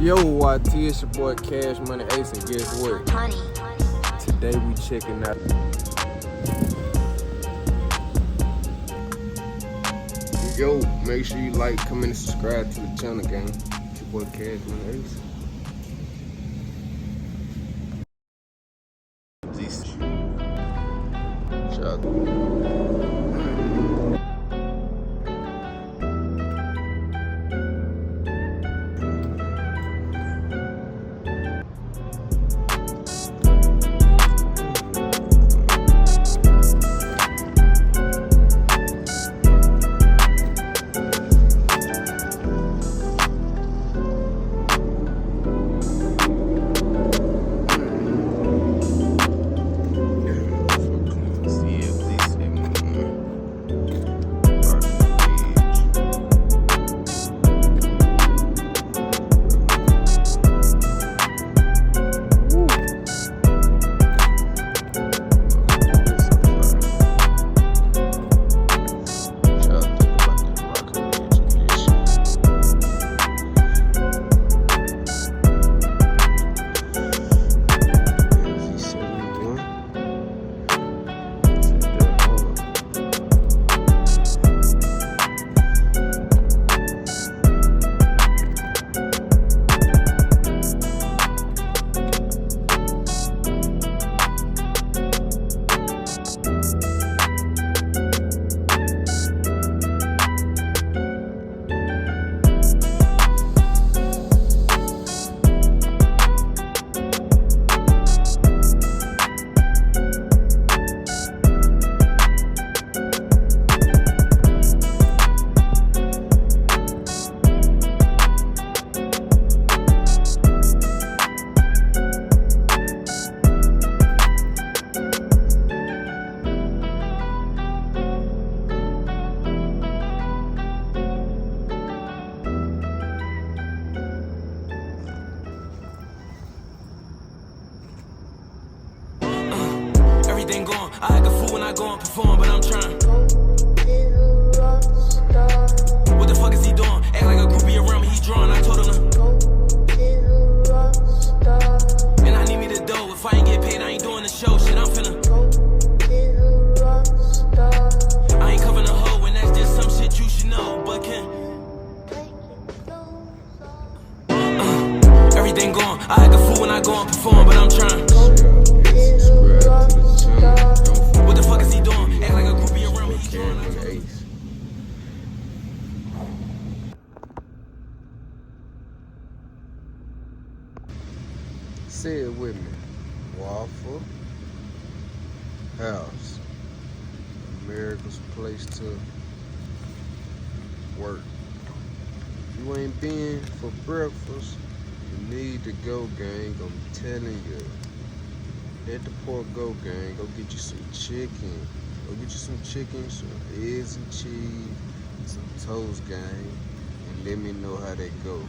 Yo, YT, it's your boy Cash Money Ace, and guess what? Today we checking out. Yo, make sure you like, comment, and subscribe to the channel, gang. It's your boy Cash Money Ace. Shout out. Everything gone. I act a fool when I go and perform, but I'm trying. What the fuck is he doing? Act like a groupie around me, he drawing. I told him to. And I need me to dough. If I ain't get paid, I ain't doing the show. Shit, I'm finna. I ain't covering a hoe, and that's just some shit you should know. But can everything gone. I act a fool when I go and perform, but I'm trying. What the fuck is he doing? Act like a groupie around me, he drawing. Say it with me. Waffle House, America's place to work. If you ain't been for breakfast, you need to go, gang. I'm telling you. Let the pork go, gang. Go get you some chicken. Go get you some chicken, some eggs and cheese, some toast, gang. And let me know how they go.